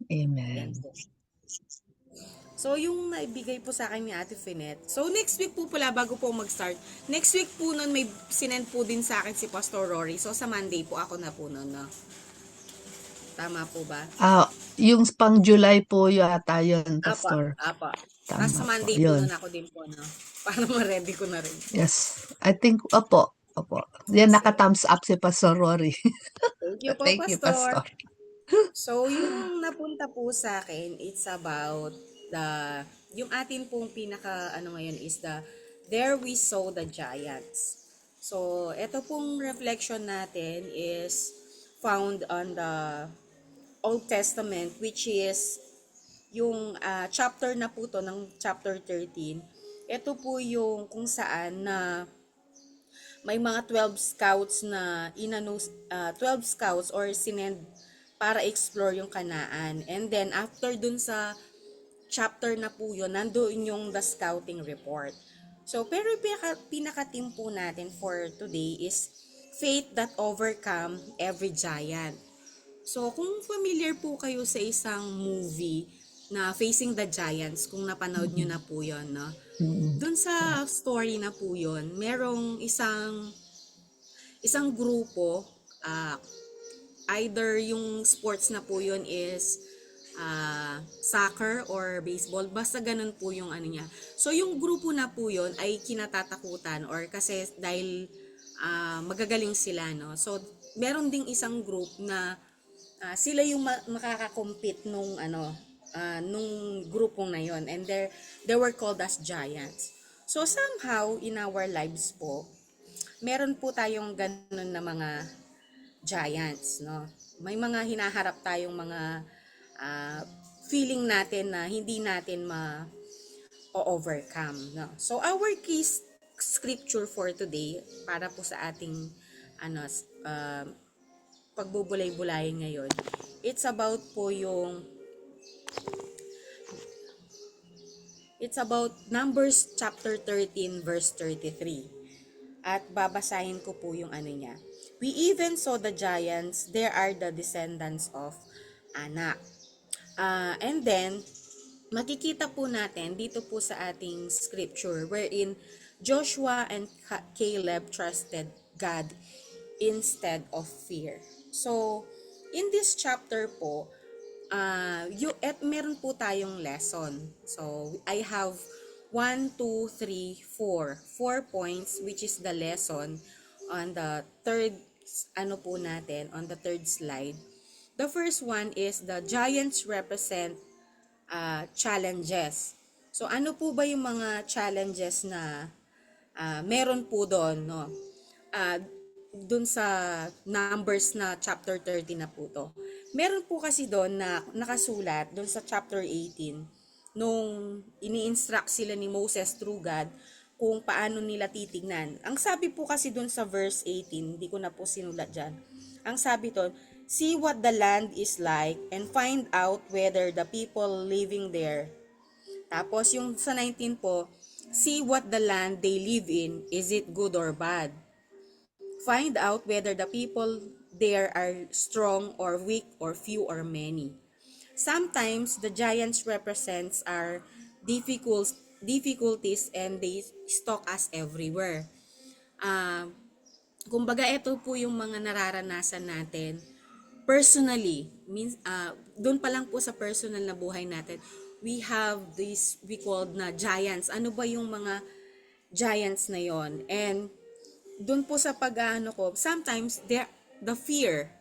Yan Amen. po. So, yung naibigay po sa akin ni Ate Finet. So, next week po pala, bago po mag-start, next week po nun may sinend po din sa akin si Pastor Rory. So, sa Monday po ako na po nun, no? Tama po ba? Yung pang July po yata yun, Apa, Pastor. apa. Tapos Tama sa po, Monday po yun. nun ako din po, no? Para ma-ready ko na rin po. Yes. I think, opo. Yan, So, naka-thumbs up si Pastor Rory. thank you po, Thank you, Pastor. Pastor. So, yung napunta po sa akin, it's about the, yung atin pong pinaka, ano ngayon is the, There We Saw the Giants. So, ito pong reflection natin is found on the Old Testament, which is yung chapter na po to ng chapter 13. Ito po yung kung saan na may mga 12 scouts na 12 scouts or sinend para explore yung Kanaan. And then after dun sa chapter na po yun, nandoon yung the scouting report. So pero pinaka-team po natin for today is faith that overcome every giant. So kung familiar po kayo sa isang movie na Facing the Giants, kung napanood nyo Mhm. na po yun, no? Mhm. Doon sa Yes. story na po yun, merong isang grupo, ah, either yung sports na po yun is soccer or baseball, basta ganun po yung ano niya. So yung grupo na po yun ay kinatatakutan or kasi dahil magagaling sila, no? So meron ding isang group na sila yung makaka-compete nung grupong na yon, and they were called as giants. So somehow in our lives po, meron po tayong ganun na mga giants, no? May mga hinaharap tayong mga ah, feeling natin na hindi natin ma-overcome, no? So our key scripture for today para po sa ating ano uh, pagbubulay-bulayin ngayon, it's about po yung it's about Numbers chapter 13 verse 33. At babasahin ko po yung ano niya. We even saw the giants, there are the descendants of Anak. And then, makikita po natin dito po sa ating scripture wherein Joshua and Caleb trusted God instead of fear. So, in this chapter po, meron po tayong lesson. So, I have 4 points which is the lesson on the third, on the third slide. The first one is the giants represent challenges. So, ano po ba yung mga challenges na meron po doon, no? Uh, doon sa Numbers na chapter 30 na po to. Meron po kasi doon na nakasulat doon sa chapter 18 nung ini-instruct sila ni Moses through God kung paano nila titignan. Ang sabi po kasi doon sa verse 18, hindi ko na po sinulat dyan. Ang sabi doon, see what the land is like and find out whether the people living there. Tapos yung sa 19 po, see what the land they live in, is it good or bad? Find out whether the people there are strong or weak or few or many. Sometimes the giants represents our difficulties and they stalk us everywhere. Uh, Kumbaga ito po yung mga nararanasan natin personally. Doon pa lang po sa personal na buhay natin, we have this we called na giants. Ano ba yung mga giants na yon? And doon po sa pag-ano ko, sometimes the fear,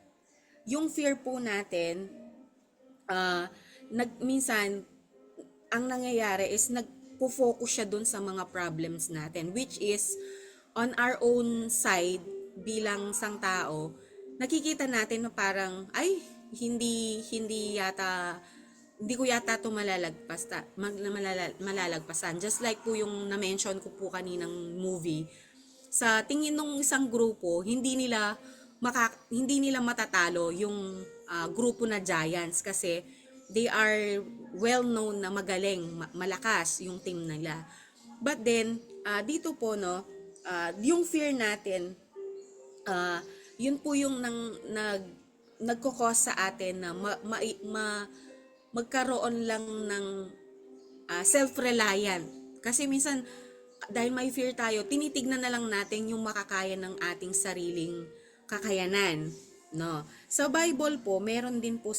yung fear po natin, minsan, ang nangyayari is nagpo-focus siya doon sa mga problems natin, which is, on our own side, bilang isang tao, nakikita natin na parang, ay, hindi ko yata ito malalagpasan. Just like po yung na-mention ko po kaninang movie, sa tingin ng isang grupo, hindi nila matatalo yung grupo na Giants kasi they are well known na magaling, malakas yung team nila. But then dito po yung fear natin, yun po yung nagko-cause sa atin na magkaroon lang ng self-reliant. Kasi minsan, dahil may fear tayo, tinitignan na lang natin yung makakaya ng ating sariling kakayanan. No? Sa Bible po, meron din po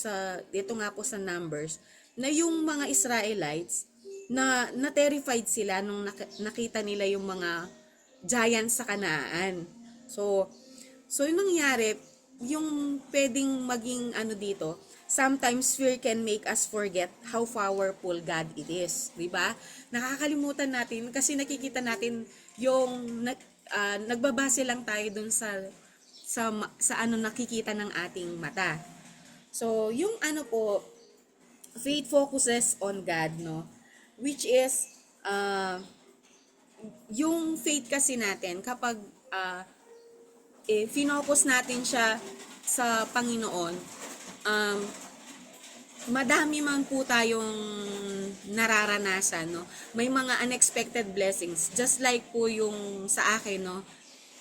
dito nga po sa Numbers, na yung mga Israelites, na-terrified sila nung nakita nila yung mga giants sa Kanaan. So yung nangyari, yung pwedeng maging dito, sometimes fear can make us forget how powerful God it is, 'di ba? Nakakalimutan natin kasi nakikita natin yung nagbabase lang tayo dun sa nakikita ng ating mata. So, yung po, faith focuses on God, no? Which is yung faith kasi natin kapag finocus natin siya sa Panginoon, um, madami man po tayong nararanasan, no? May mga unexpected blessings. Just like po yung sa akin, no?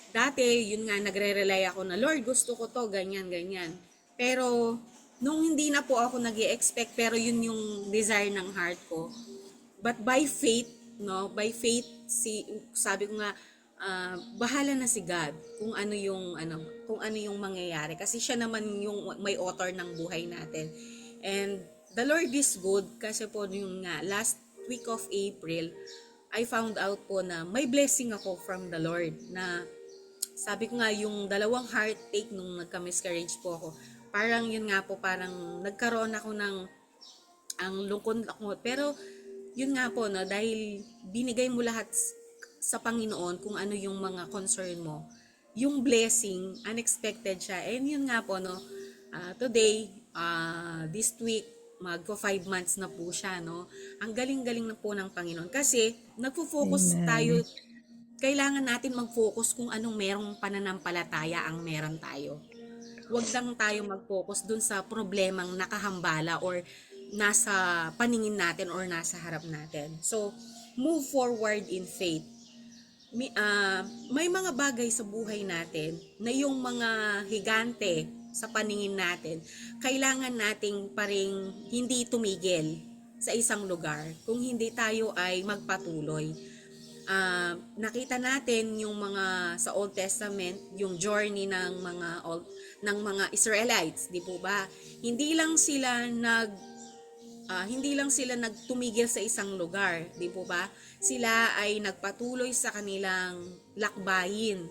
Dati, yun nga, nagre-rely ako na, Lord, gusto ko to, ganyan, ganyan. Pero, nung hindi na po ako nag-i-expect, pero yun yung desire ng heart ko. But by faith, no? By faith, sabi ko nga, bahala na si God kung ano yung mangyayari kasi siya naman yung may author ng buhay natin. And the Lord is good kasi po yung nga last week of April I found out po na may blessing ako from the Lord na sabi ko nga yung dalawang heartache nung nagka-miscarriage po ako, parang yun nga po, parang nagkaroon ako ng ang lungkot ako, pero yun nga po, no, dahil binigay mo lahat sa Panginoon kung ano yung mga concern mo, yung blessing, unexpected siya. And yun nga po, no, today, this week, magpo 5 months na po siya, no. Ang galing-galing na po ng Panginoon. Kasi, nagfo-focus tayo, Amen. kailangan natin mag-focus kung anong merong pananampalataya ang meron tayo. Huwag lang tayo mag-focus dun sa problemang nakahambala or nasa paningin natin or nasa harap natin. So, move forward in faith. May mga bagay sa buhay natin na yung mga higante sa paningin natin, kailangan nating paring hindi tumigil sa isang lugar kung hindi tayo ay magpatuloy. Nakita natin yung mga sa Old Testament, yung journey ng mga Israelites, di po ba? Hindi lang sila nagtumigil sa isang lugar, di po ba? Sila ay nagpatuloy sa kanilang lakbayin.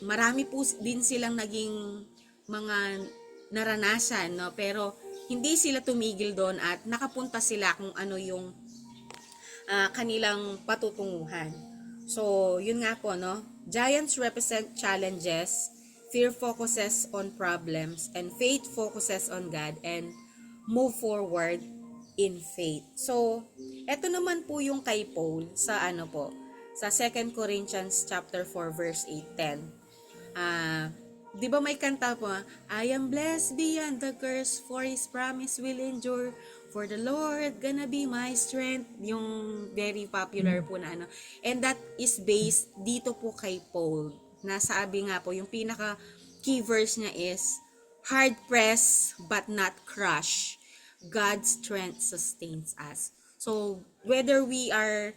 Marami po din silang naging mga naranasan, no? Pero hindi sila tumigil doon at nakapunta sila kung ano yung kanilang patutunguhan. So, yun nga po, no? Giants represent challenges, fear focuses on problems, and faith focuses on God, and move forward in faith. So, eto naman po yung kay Paul sa sa 2 Corinthians chapter 4 verse 8-10. 'Di ba may kanta po, I am blessed beyond the curse for his promise will endure, for the Lord gonna be my strength, yung very popular po na And that is based dito po kay Paul. Nasabi nga po, yung pinaka key verse niya is, hard pressed but not crushed. God's strength sustains us. So, whether we are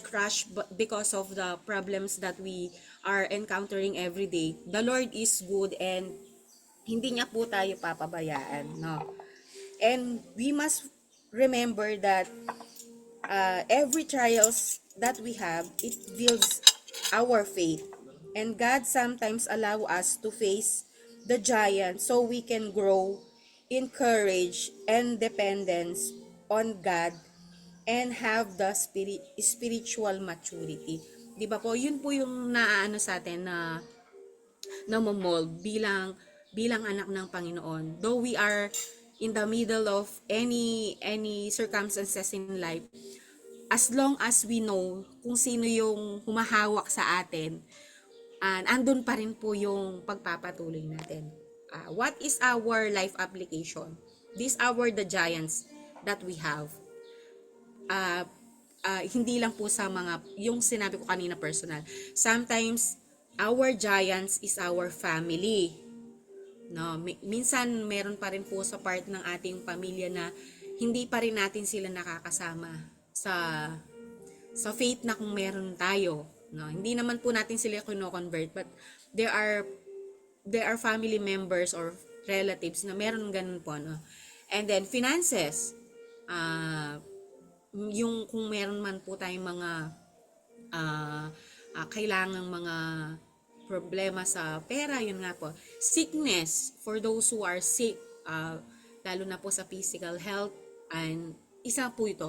crushed because of the problems that we are encountering every day, the Lord is good and hindi niya po tayo papabayaan, no? And we must remember that every trials that we have, it builds our faith. And God sometimes allow us to face the giant so we can grow in courage and dependence on God and have the spiritual maturity. 'Di ba po? Yun po yung naaano sa atin na namomold bilang anak ng Panginoon. Though we are in the middle of any circumstances in life, as long as we know kung sino yung humahawak sa atin, andun pa rin po yung pagpapatuloy natin. What is our life application? These are the giants that we have. Hindi lang po sa mga, yung sinabi ko kanina personal. Sometimes, our giants is our family. No, minsan meron pa rin po sa part ng ating pamilya na hindi pa rin natin sila nakakasama sa faith na kung meron tayo, no? Hindi naman po natin sila kino-convert, but there are family members or relatives na meron ganun po, no? And then finances, yung kung meron man po tayong mga kailangang mga problema sa pera, yun nga po. Sickness, for those who are sick, lalo na po sa physical health, and isa po ito,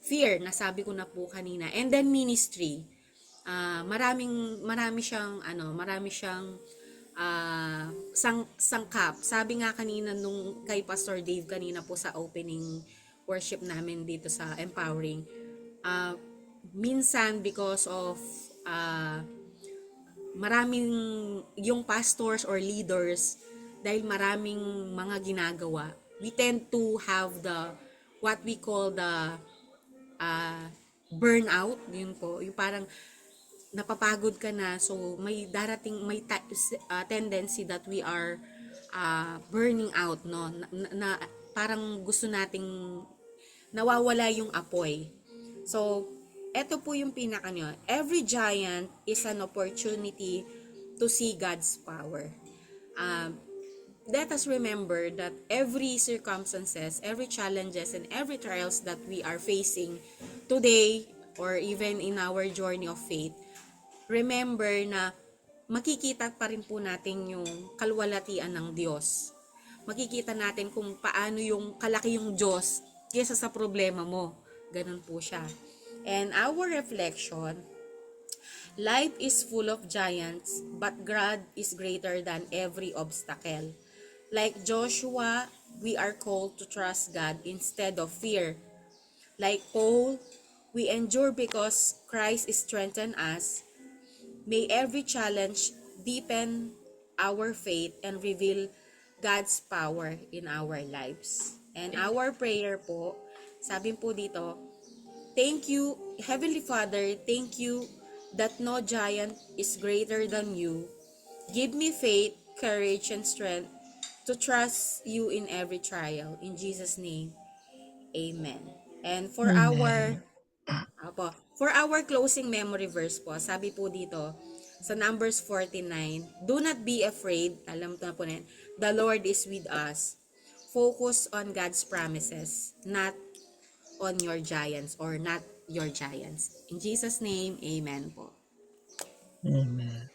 fear, nasabi ko na po kanina, and then ministry. Marami siyang sangkap. Sabi nga kanina nung kay Pastor Dave kanina po sa opening worship namin dito sa Empowering, minsan because of maraming yung pastors or leaders, dahil maraming mga ginagawa, we tend to have what we call the burnout, yun po, yung parang napapagod ka na, so may tendency that we are burning out, no, na parang gusto nating nawawala yung apoy. So eto po yung pinaka nyo. Every giant is an opportunity to see God's power. Let us remember that every circumstances, every challenges, and every trials that we are facing today or even in our journey of faith, remember na makikita pa rin po natin yung kalwalatian ng Diyos. Makikita natin kung paano yung kalaki yung Diyos kaysa sa problema mo. Ganun po siya. And our reflection, life is full of giants, but God is greater than every obstacle. Like Joshua, we are called to trust God instead of fear. Like Paul, we endure because Christ strengthens us. May every challenge deepen our faith and reveal God's power in our lives. And our prayer po, sabi po dito, thank you, Heavenly Father, thank you that no giant is greater than you. Give me faith, courage, and strength to trust you in every trial. In Jesus' name, amen. And for Amen. our closing memory verse po, sabi po dito sa Numbers 49, do not be afraid, alam na po na, the Lord is with us. Focus on God's promises, not on your giants or not your giants. In Jesus' name, amen po. Amen.